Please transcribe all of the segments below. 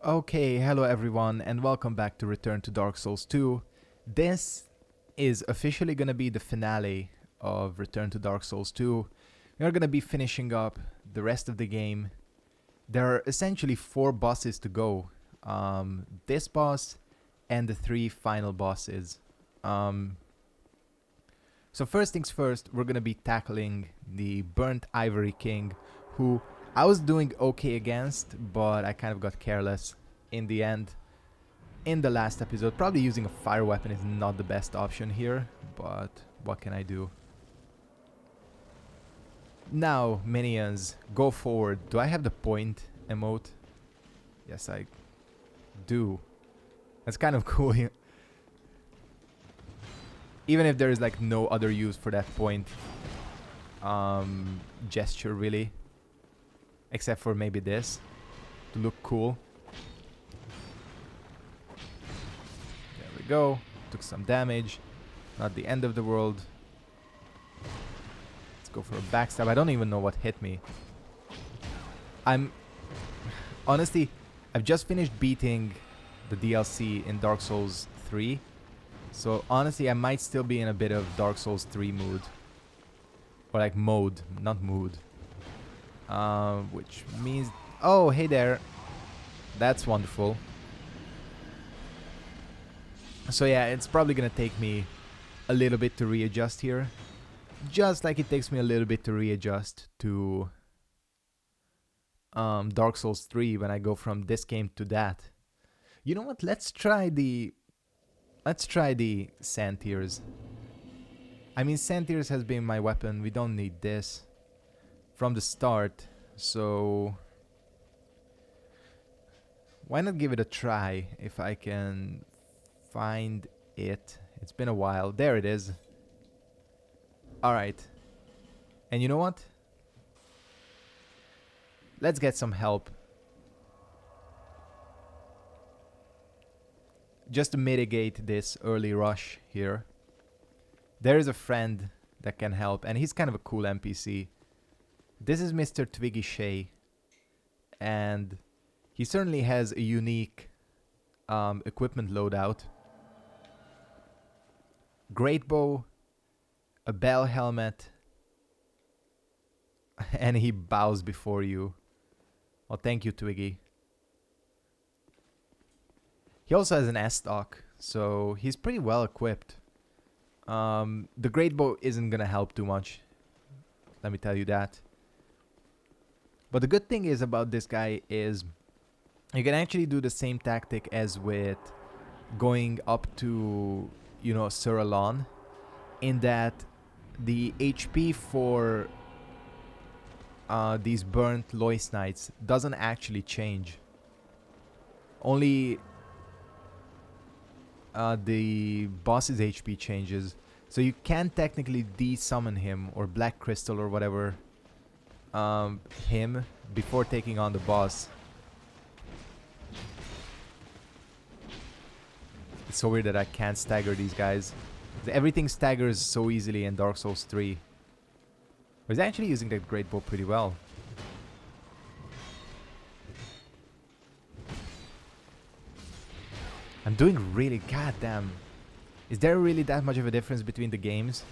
Okay, hello everyone, and welcome back to Return to Dark Souls 2. This is officially gonna be the finale of Return to Dark Souls 2. We're gonna be finishing up the rest of the game. There are essentially 4 bosses to go. This boss and the 3 final bosses. Um, so first things first, we're gonna be tackling the Burnt Ivory King, who I was doing okay against, but I kind of got careless in the end. In the last episode, probably using a fire weapon is not the best option here, but what can I do? Now, minions, go forward. Do I have the point emote? Yes, I do. That's kind of cool. Even if there is like no other use for that point gesture really. Except for maybe this, to look cool. There we go. Took some damage. Not the end of the world. Let's go for a backstab. I don't even know what hit me. Honestly, I've just finished beating the DLC in Dark Souls 3. So honestly, I might still be in a bit of Dark Souls 3 mood. Or like mode, not mood. Which means... Oh, hey there. That's wonderful. So yeah, it's probably gonna take me a little bit to readjust here. Just like it takes me a little bit to readjust to Dark Souls 3 when I go from this game to that. You know what? Let's try the Sand Tears. I mean, Sand Tears has been my weapon. We don't need this from the start, so why not give it a try if I can find it. It's been a while. There it is. Alright. And you know what? Let's get some help. Just to mitigate this early rush here. There is a friend that can help, and he's kind of a cool NPC. This is Mr. Twiggy Shay, and he certainly has a unique equipment loadout. Great bow, a bell helmet, and he bows before you. Well, thank you, Twiggy. He also has an S-stock, so he's pretty well equipped. The great bow isn't gonna help too much, let me tell you that. But the good thing is about this guy is you can actually do the same tactic as with going up to, you know, Sir Alon, in that the HP for these burnt Lois Knights doesn't actually change. Only the boss's HP changes. So you can technically de-summon him or Black Crystal or whatever him before taking on the boss. It's so weird that I can't stagger these guys. Everything staggers so easily in Dark Souls 3. But he's actually using that great bow pretty well. I'm doing really... Goddamn. Is there really that much of a difference between the games?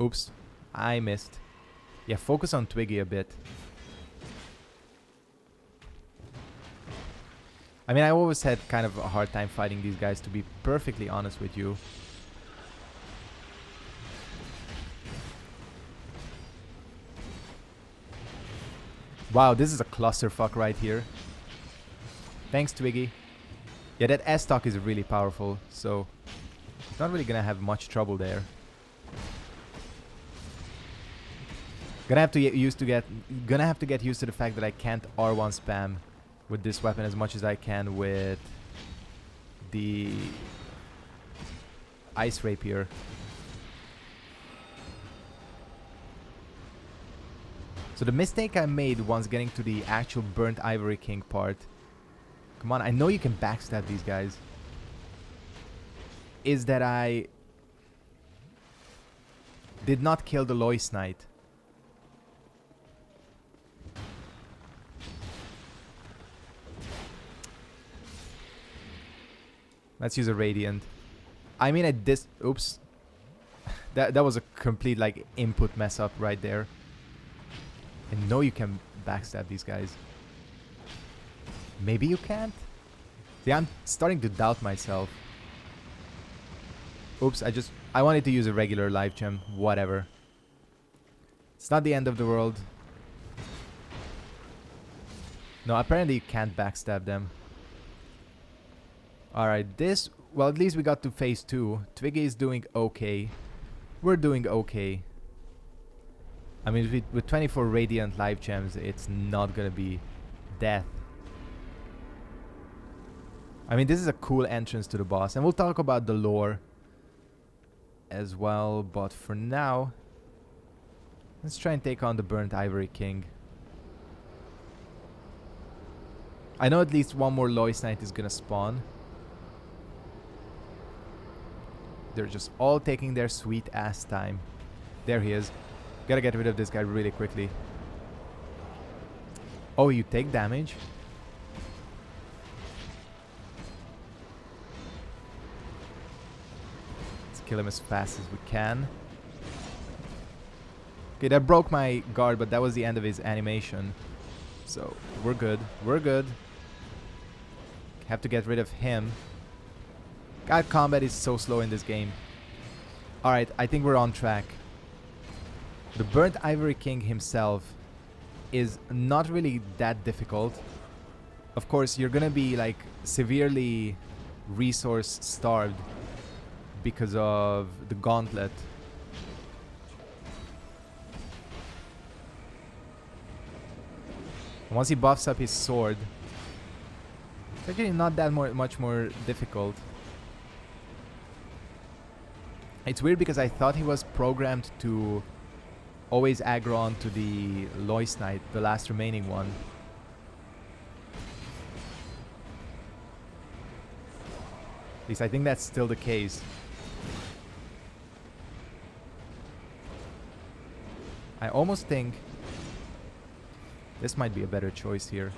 Oops. I missed. Yeah, focus on Twiggy a bit. I mean, I always had kind of a hard time fighting these guys, to be perfectly honest with you. Wow, this is a clusterfuck right here. Thanks, Twiggy. Yeah, that S-stock is really powerful, so it's not really gonna have much trouble there. Gonna have to get used to the fact that I can't R1 spam with this weapon as much as I can with the Ice Rapier. So the mistake I made once getting to the actual Burnt Ivory King part, come on, I know you can backstab these guys, is that I did not kill the Lois Knight. Let's use a Radiant. I mean, at this... Oops. That was a complete, like, input mess up right there. And no, you can backstab these guys. Maybe you can't? See, I'm starting to doubt myself. Oops, I wanted to use a regular life gem. Whatever. It's not the end of the world. No, apparently you can't backstab them. Alright, this... Well, at least we got to phase 2. Twiggy is doing okay. We're doing okay. I mean, with 24 Radiant life gems, it's not gonna be death. I mean, this is a cool entrance to the boss. And we'll talk about the lore as well. But for now, let's try and take on the Burnt Ivory King. I know at least one more Lois Knight is gonna spawn. They're just all taking their sweet ass time. There he is. Gotta get rid of this guy really quickly. Oh, you take damage? Let's kill him as fast as we can. Okay, that broke my guard, but that was the end of his animation. So, we're good. We're good. Have to get rid of him. God, combat is so slow in this game. Alright, I think we're on track. The Burnt Ivory King himself is not really that difficult. Of course, you're gonna be like severely resource starved because of the gauntlet. Once he buffs up his sword, it's actually not that much more difficult. It's weird because I thought he was programmed to always aggro onto the Lois Knight, the last remaining one. At least I think that's still the case. I almost think this might be a better choice here.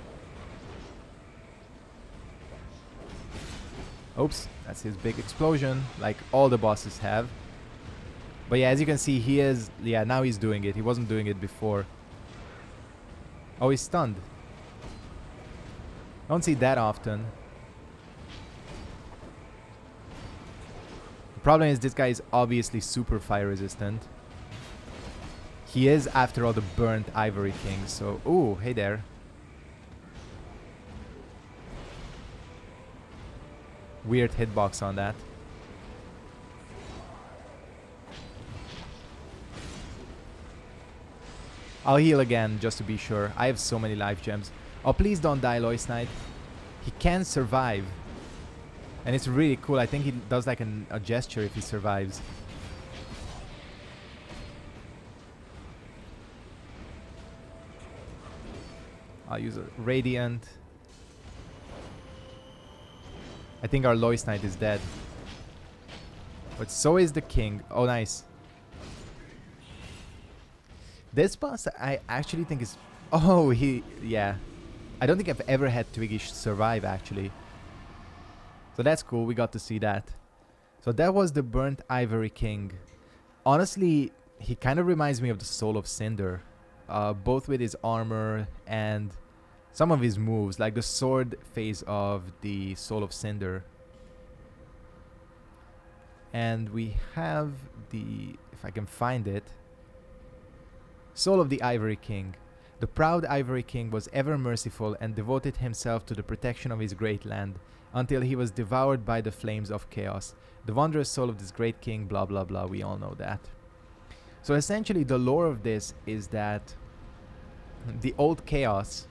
Oops, that's his big explosion, like all the bosses have. But yeah, as you can see, he is... Yeah, now he's doing it. He wasn't doing it before. Oh, he's stunned. Don't see that often. The problem is this guy is obviously super fire resistant. He is, after all, the Burnt Ivory King, so... Ooh, hey there. Weird hitbox on that. I'll heal again, just to be sure. I have so many life gems. Oh, please don't die, Lois Knight. He can survive. And it's really cool. I think he does like a gesture if he survives. I'll use a Radiant. I think our Lois Knight is dead. But so is the King. Oh, nice. This boss I actually think is... Oh, yeah. I don't think I've ever had Twiggy survive, actually. So that's cool. We got to see that. So that was the Burnt Ivory King. Honestly, he kind of reminds me of the Soul of Cinder. Both with his armor and some of his moves. Like the sword phase of the Soul of Cinder. And we have the... If I can find it... Soul of the Ivory King. The proud Ivory King was ever merciful and devoted himself to the protection of his great land until he was devoured by the flames of chaos. The wondrous soul of this great king, blah blah blah, we all know that. So essentially the lore of this is that the old chaos,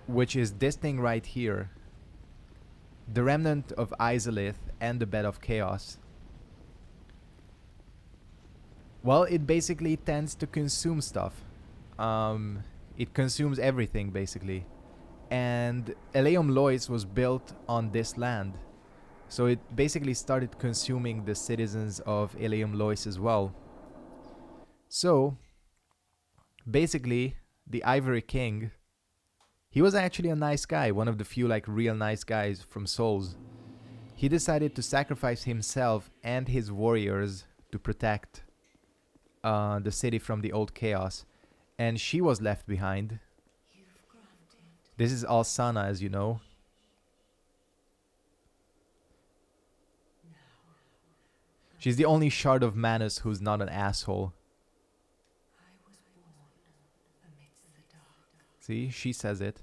which is this thing right here, the remnant of Izalith and the bed of chaos, well, it basically tends to consume stuff. It consumes everything, basically. And Eleum Lois was built on this land. So it basically started consuming the citizens of Eleum Lois as well. So, basically, the Ivory King, he was actually a nice guy. One of the few, like, real nice guys from Souls. he decided to sacrifice himself and his warriors to protect the city from the old chaos, and she was left behind. This is Alsana, as you know. She's the only shard of Manus who's not an asshole. See, she says it.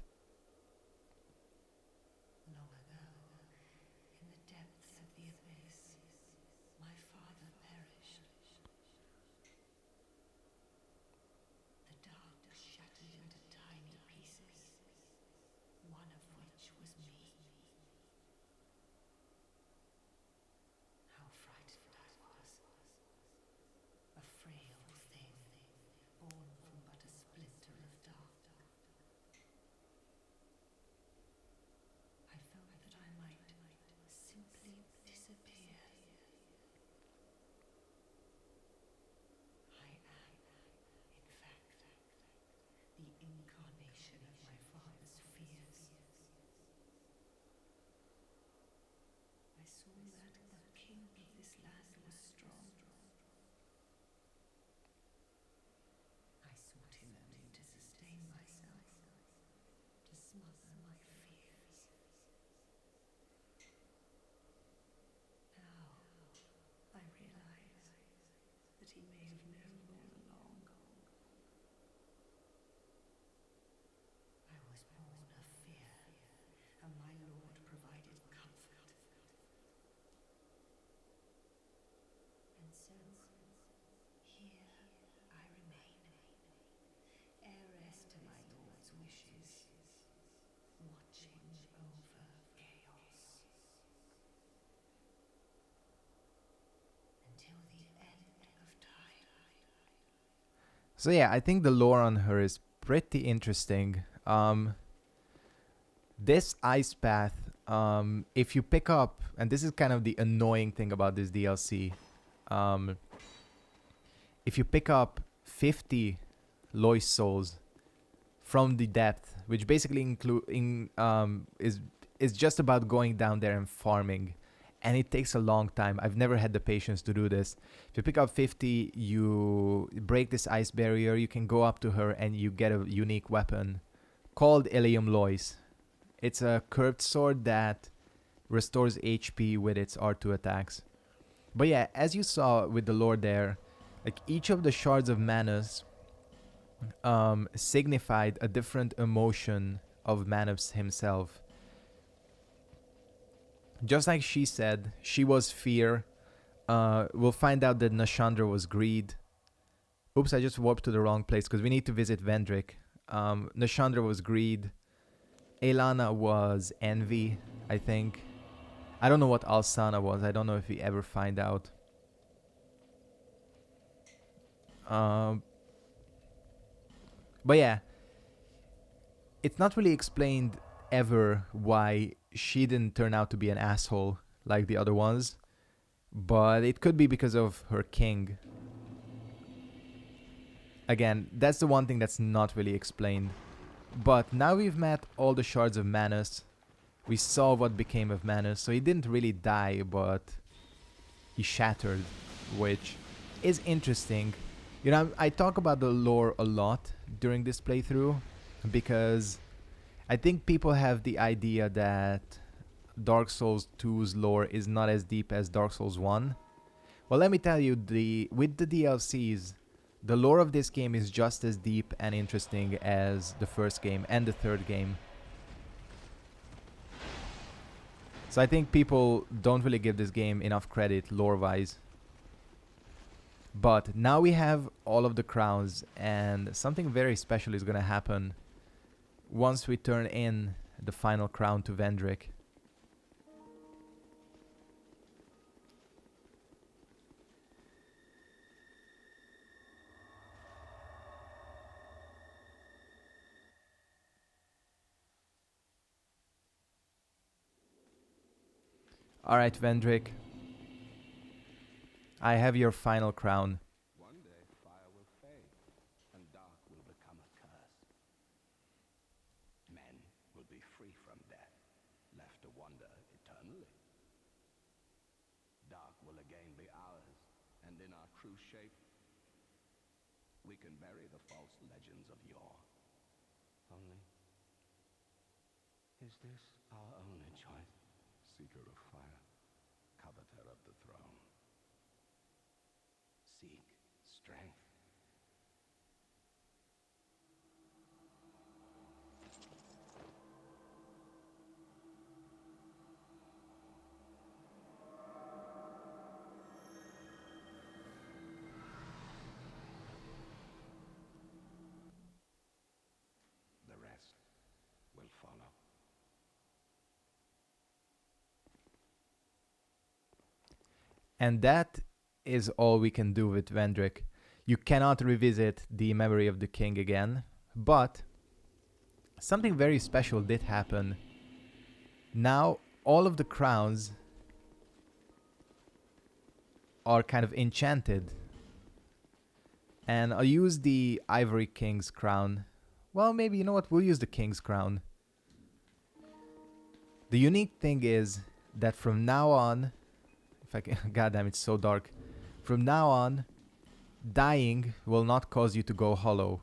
So yeah, I think the lore on her is pretty interesting. This ice path, if you pick up, and this is kind of the annoying thing about this DLC, if you pick up 50 Lois souls from the depth, which basically is just about going down there and farming, and it takes a long time. I've never had the patience to do this. If you pick up 50, you break this ice barrier, you can go up to her and you get a unique weapon called Ilium Lois. It's a curved sword that restores HP with its R2 attacks. But yeah, as you saw with the lore there, like each of the shards of Manus signified a different emotion of Manus himself. Just like she said, she was fear. We'll find out that Nashandra was greed. Oops, I just warped to the wrong place because we need to visit Vendrick. Nashandra was greed. Elana was envy, I think. I don't know what Alsana was. I don't know if we ever find out. But yeah, it's not really explained ever why she didn't turn out to be an asshole like the other ones, but it could be because of her king. Again, that's the one thing that's not really explained. But now we've met all the shards of Manus. We saw what became of Manus, so he didn't really die, but he shattered, which is interesting. You know, I talk about the lore a lot during this playthrough because I think people have the idea that Dark Souls 2's lore is not as deep as Dark Souls 1. Well, let me tell you, with the DLCs, the lore of this game is just as deep and interesting as the first game and the third game. So I think people don't really give this game enough credit lore-wise. But now we have all of the crowns, and something very special is going to happen once we turn in the final crown to Vendrick. Alright, Vendrick. I have your final crown. One day fire will fade, and dark will become a curse. Men will be free from death, left to wander eternally. Dark will again be ours, and in our true shape, we can bury the false legends of yore. Only, is this our only choice? Seeker of fire, coveter of the throne. Seek strength. The rest will follow. And that is all we can do with Vendrick. You cannot revisit the memory of the king again, but something very special did happen. Now, all of the crowns are kind of enchanted. And I'll use the Ivory King's crown. Well, maybe, you know what, we'll use the King's crown. The unique thing is that from now on, if I can, goddamn, it's so dark. From now on, dying will not cause you to go hollow.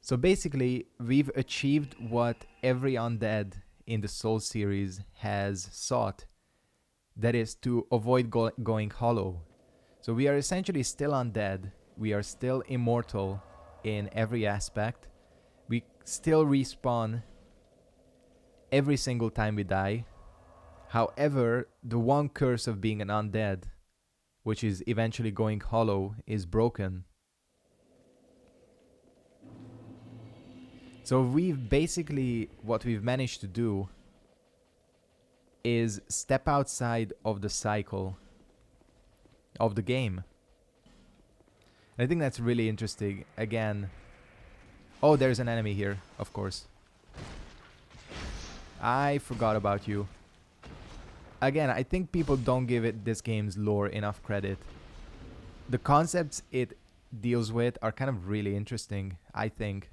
So basically, we've achieved what every undead in the Soul series has sought. That is to avoid going hollow. So we are essentially still undead. We are still immortal in every aspect. We still respawn every single time we die. However, the one curse of being an undead, which is eventually going hollow, is broken. So what we've managed to do is step outside of the cycle of the game. I think that's really interesting. Again, oh, there's an enemy here, of course. I forgot about you. Again, I think people don't give this game's lore enough credit. The concepts it deals with are kind of really interesting, I think.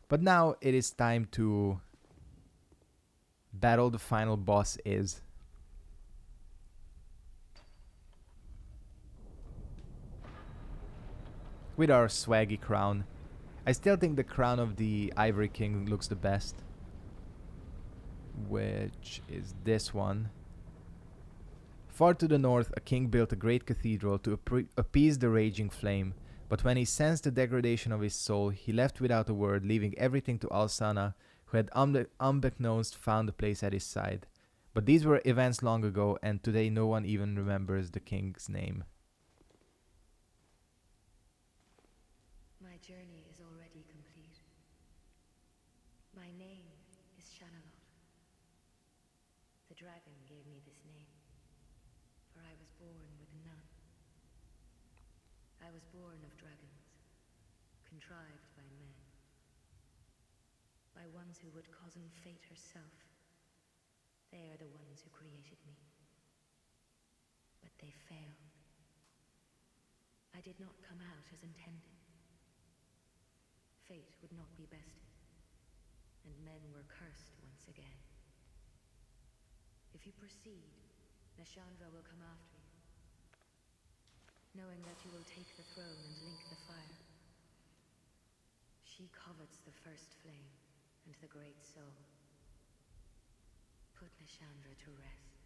But now it is time to battle the final boss is. With our swaggy crown. I still think the crown of the Ivory King looks the best. Which is this one. Far to the north, a king built a great cathedral to appease the raging flame. But when he sensed the degradation of his soul, he left without a word, leaving everything to Alsana, who had unbeknownst found a place at his side. But these were events long ago, and today no one even remembers the king's name. My journey is already complete. My name is Shanalot. The dragon gave me this name, for I was born with none. I was born of dragons, contrived by men, by ones who would cozen fate herself. They are the ones who created me. But they failed. I did not come out as intended. Fate would not be bested, and men were cursed once again. If you proceed, Nashandra will come after you, knowing that you will take the throne and link the fire. She covets the first flame and the great soul. Put Nashandra to rest.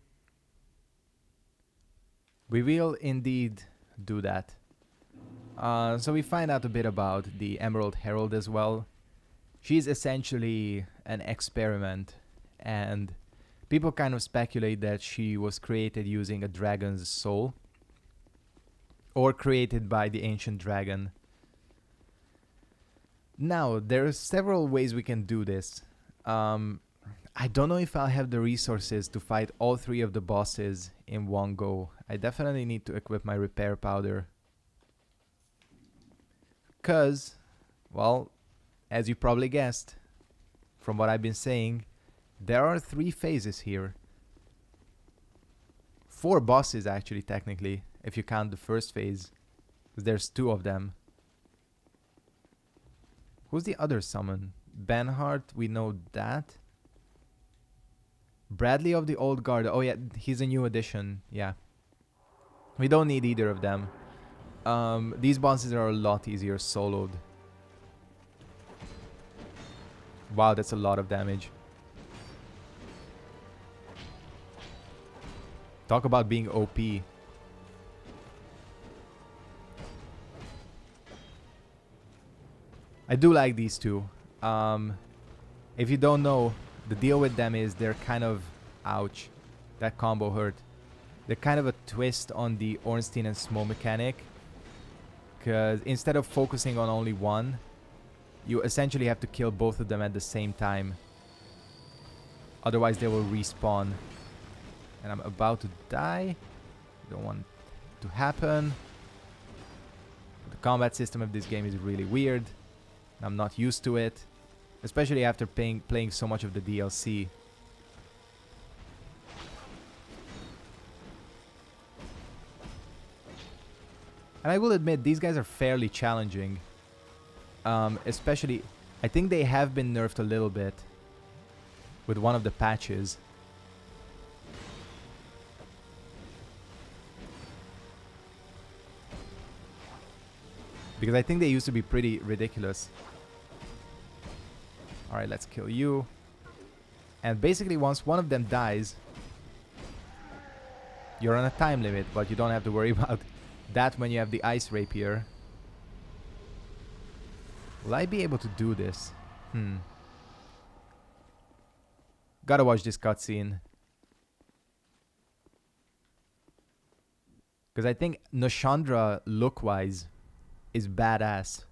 We will indeed do that. So we find out a bit about the Emerald Herald as well. She's essentially an experiment, and people kind of speculate that she was created using a dragon's soul, or created by the ancient dragon. Now, there are several ways we can do this. I don't know if I'll have the resources to fight all three of the bosses in one go. I definitely need to equip my repair powder. Because, well, as you probably guessed, from what I've been saying, there are 3 phases here. 4 bosses actually, technically, if you count the first phase. 'Cause there's 2 of them. Who's the other summon? Benhart, we know that. Bradley of the Old Guard. Oh yeah, he's a new addition. Yeah. We don't need either of them. These bosses are a lot easier soloed. Wow, that's a lot of damage. Talk about being OP. I do like these two. If you don't know, the deal with them is they're kind of... Ouch. That combo hurt. They're kind of a twist on the Ornstein and Smo mechanic. Because instead of focusing on only one, you essentially have to kill both of them at the same time. Otherwise they will respawn. And I'm about to die. Don't want it to happen. The combat system of this game is really weird. I'm not used to it. Especially after playing so much of the DLC. And I will admit, these guys are fairly challenging. Especially, I think they have been nerfed a little bit with one of the patches. Because I think they used to be pretty ridiculous. Alright, let's kill you. And basically, once one of them dies, you're on a time limit, but you don't have to worry about that when you have the Ice Rapier. Will I be able to do this? Gotta watch this cutscene. Because I think Nashandra, look-wise, is badass.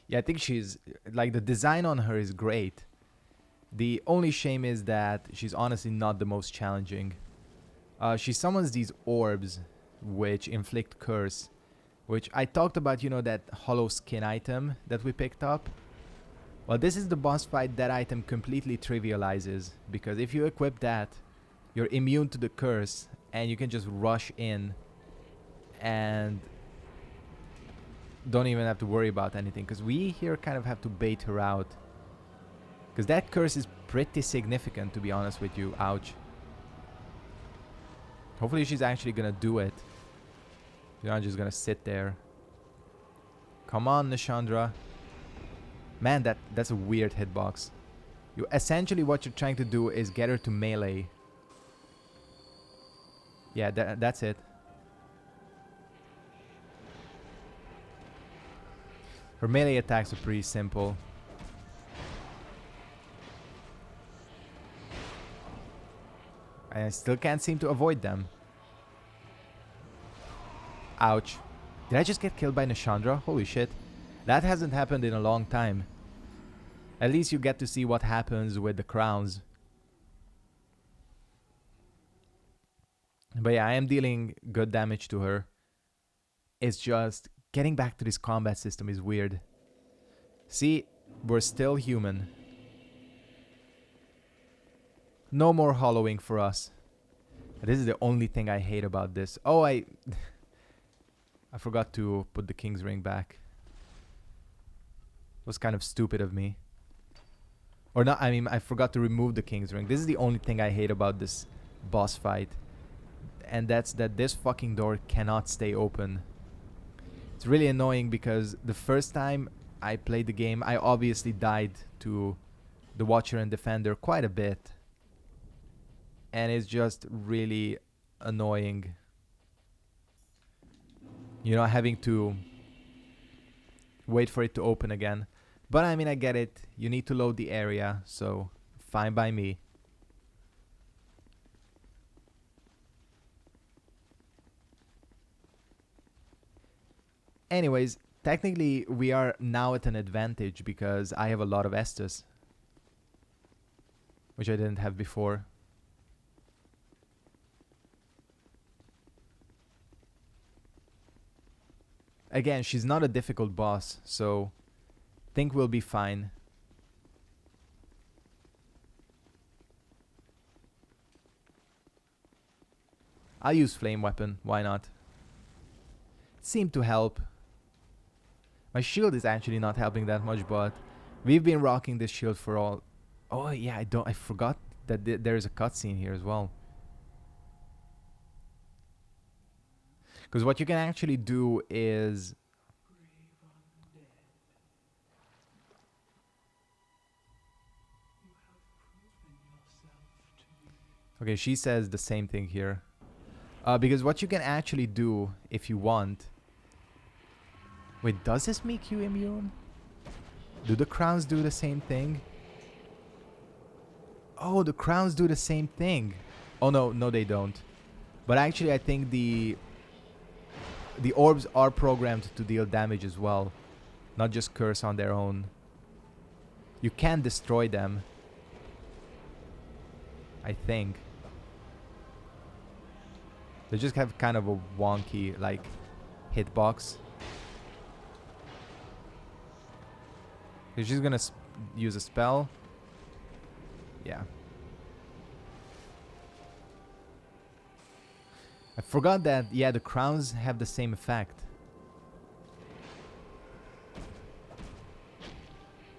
Yeah, I think she's... Like, the design on her is great. The only shame is that she's honestly not the most challenging. She summons these orbs, which inflict curse. Which I talked about, you know, that hollow skin item that we picked up. Well, this is the boss fight that item completely trivializes. Because if you equip that, you're immune to the curse. And you can just rush in. And... don't even have to worry about anything, because we here kind of have to bait her out. Because that curse is pretty significant, to be honest with you. Ouch. Hopefully she's actually gonna do it. You're not just gonna sit there. Come on, Nashandra. Man, that's a weird hitbox. You essentially, what you're trying to do is get her to melee. Yeah, that's it. Her melee attacks are pretty simple. I still can't seem to avoid them. Ouch. Did I just get killed by Nashandra? Holy shit. That hasn't happened in a long time. At least you get to see what happens with the crowns. But yeah, I am dealing good damage to her. It's just... getting back to this combat system is weird. See, we're still human. No more hollowing for us. This is the only thing I hate about this. Oh, I forgot to put the King's Ring back. It was kind of stupid of me. Or not, I mean, I forgot to remove the King's Ring. This is the only thing I hate about this boss fight. And that's that this fucking door cannot stay open. It's really annoying because the first time I played the game, I obviously died to the Watcher and Defender quite a bit. And it's just really annoying. You know, having to wait for it to open again. But I mean, I get it. You need to load the area, so fine by me. Anyways, technically we are now at an advantage because I have a lot of Estus, which I didn't have before. Again, she's not a difficult boss, so think we'll be fine. I'll use flame weapon, why not? It seemed to help. My shield is actually not helping that much, but we've been rocking this shield for all... Oh yeah, I forgot that there's a cutscene here as well. Because what you can actually do is... Okay, she says the same thing here. Because what you can actually do, if you want... Wait, does this make you immune? Do the crowns do the same thing? Oh, the crowns do the same thing. Oh no, they don't. But actually I think the orbs are programmed to deal damage as well, not just curse on their own. You can destroy them, I think. They just have kind of a wonky, like, hitbox. Is she's gonna use a spell? Yeah. I forgot that, yeah, the crowns have the same effect.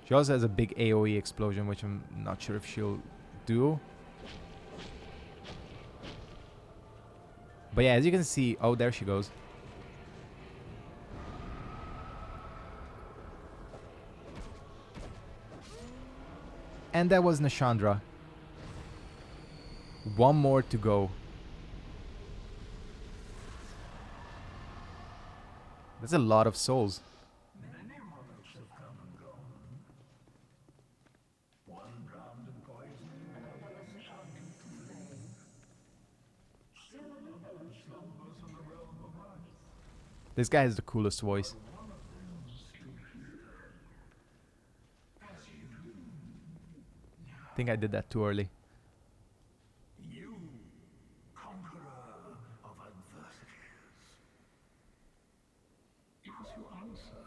She also has a big AoE explosion, which I'm not sure if she'll do. But yeah, as you can see... Oh, there she goes. And that was Nashandra. One more to go. That's a lot of souls. Many monarchs have come and gone. One drowned in poison, others sunk into flame. Still another slumbers in the realm of ice. This guy has the coolest voice. One of them still here. As you do. I think I did that too early. You, conqueror of adversities. Is your answer?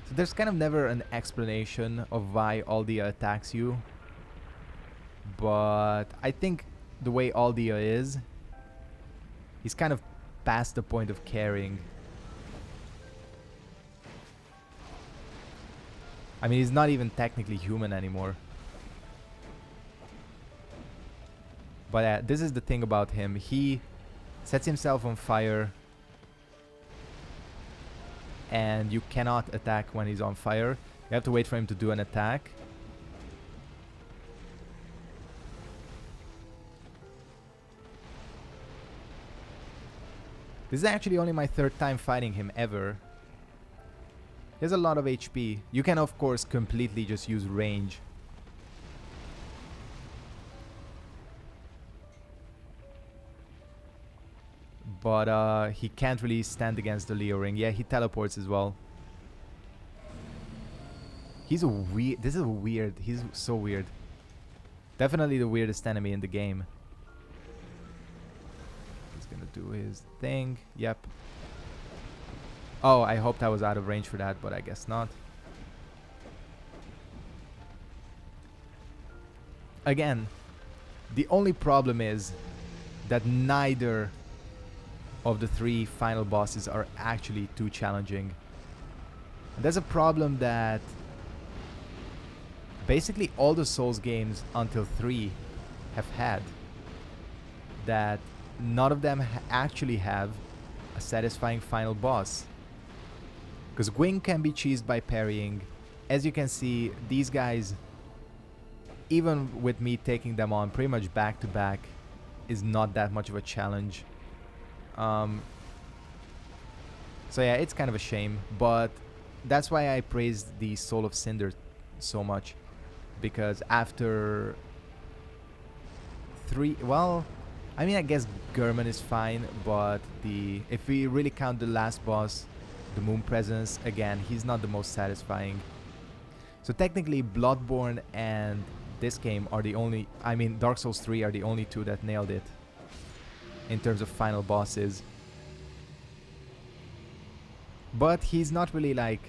So there's kind of never an explanation of why Aldia attacks you. But I think the way Aldia is, he's kind of past the point of caring. I mean, he's not even technically human anymore. But this is the thing about him. He sets himself on fire. And you cannot attack when he's on fire. You have to wait for him to do an attack. This is actually only my third time fighting him ever. He has a lot of HP. You can of course completely just use range. But he can't really stand against the Leo Ring. Yeah, he teleports as well. He's a weird... This is weird. He's so weird. Definitely the weirdest enemy in the game. He's gonna do his thing. Yep. Oh, I hoped I was out of range for that, but I guess not. Again, the only problem is that neither of the three final bosses are actually too challenging. And that's a problem that basically all the Souls games until 3 have had. That none of them actually have a satisfying final boss. Because Gwyn can be cheesed by parrying. As you can see, these guys, even with me taking them on pretty much back to back, is not that much of a challenge. So yeah, it's kind of a shame, but that's why I praised the Soul of Cinder so much, because after 3, well, I mean, I guess German is fine, but if we really count the last boss, the Moon Presence, again, he's not the most satisfying. So technically, Bloodborne and this game are the only... I mean, Dark Souls 3 are the only two that nailed it in terms of final bosses. But he's not really like...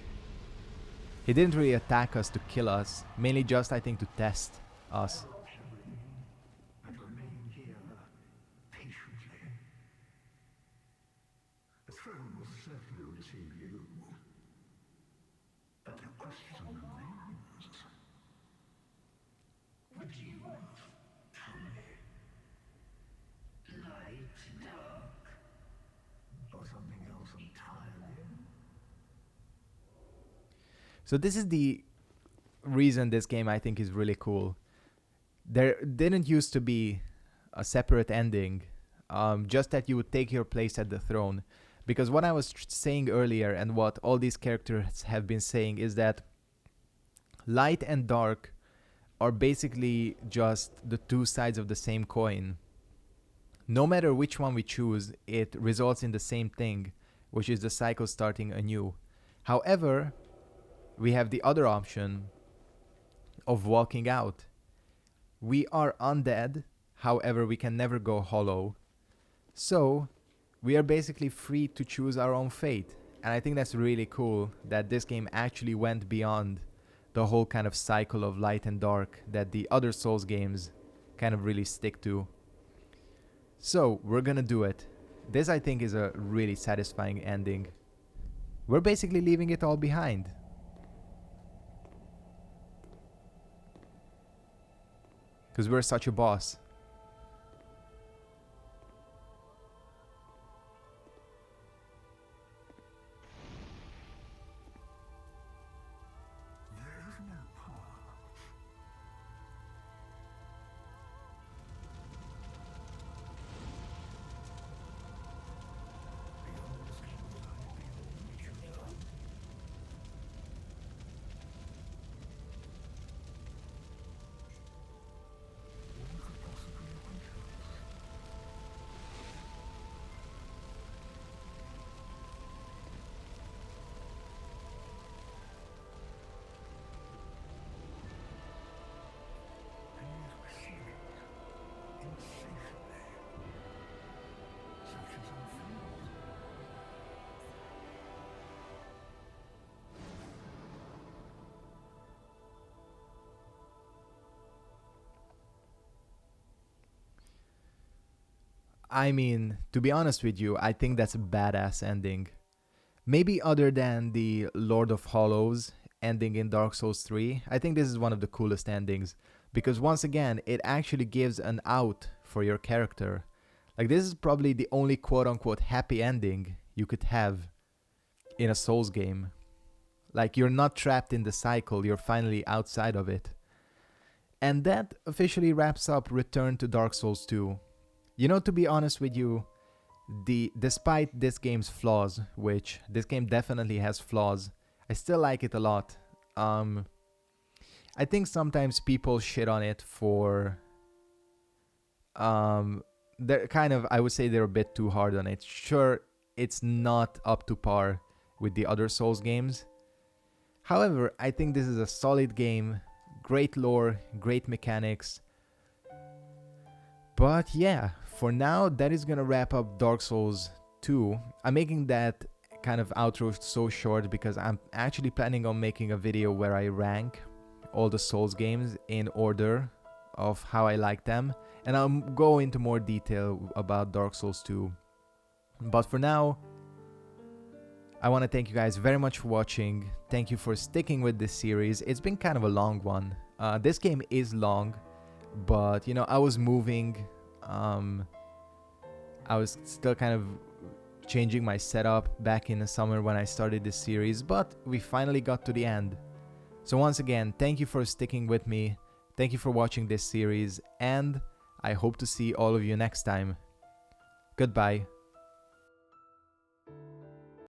He didn't really attack us to kill us, mainly just, I think, to test us. And remain here patiently. The throne will certainly receive you. But the question remains. Would you truly light, dark, or something else entirely? So this is the reason this game I think is really cool. There didn't used to be a separate ending, just that you would take your place at the throne. Because what I was saying earlier and what all these characters have been saying is that light and dark are basically just the two sides of the same coin. No matter which one we choose, it results in the same thing, which is the cycle starting anew. However, we have the other option of walking out. We are undead, however we can never go hollow. So we are basically free to choose our own fate. And I think that's really cool that this game actually went beyond the whole kind of cycle of light and dark that the other Souls games kind of really stick to. So we're gonna do it. This I think is a really satisfying ending. We're basically leaving it all behind. Because we're such a boss. There is no path. Beyond this king's light, beyond nature's own. What could possibly await us? And yet we see it insatiably, such as our fate. I mean, to be honest with you, I think that's a badass ending. Maybe other than the Lord of Hollows ending in Dark Souls 3, I think this is one of the coolest endings. Because once again, it actually gives an out for your character. Like, this is probably the only quote-unquote happy ending you could have in a Souls game. Like, you're not trapped in the cycle, you're finally outside of it. And that officially wraps up Return to Dark Souls 2. You know, to be honest with you, despite this game's flaws, which this game definitely has flaws, I still like it a lot. I think sometimes people shit on it for... they're kind of, I would say they're a bit too hard on it. Sure, it's not up to par with the other Souls games. However, I think this is a solid game, great lore, great mechanics. But yeah, for now, that is gonna wrap up Dark Souls 2. I'm making that kind of outro so short because I'm actually planning on making a video where I rank all the Souls games in order of how I like them. And I'll go into more detail about Dark Souls 2. But for now, I want to thank you guys very much for watching. Thank you for sticking with this series. It's been kind of a long one. This game is long, but you know, I was moving. I was still kind of changing my setup back in the summer when I started this series, but we finally got to the end. So once again, thank you for sticking with me. Thank you for watching this series, and I hope to see all of you next time. Goodbye.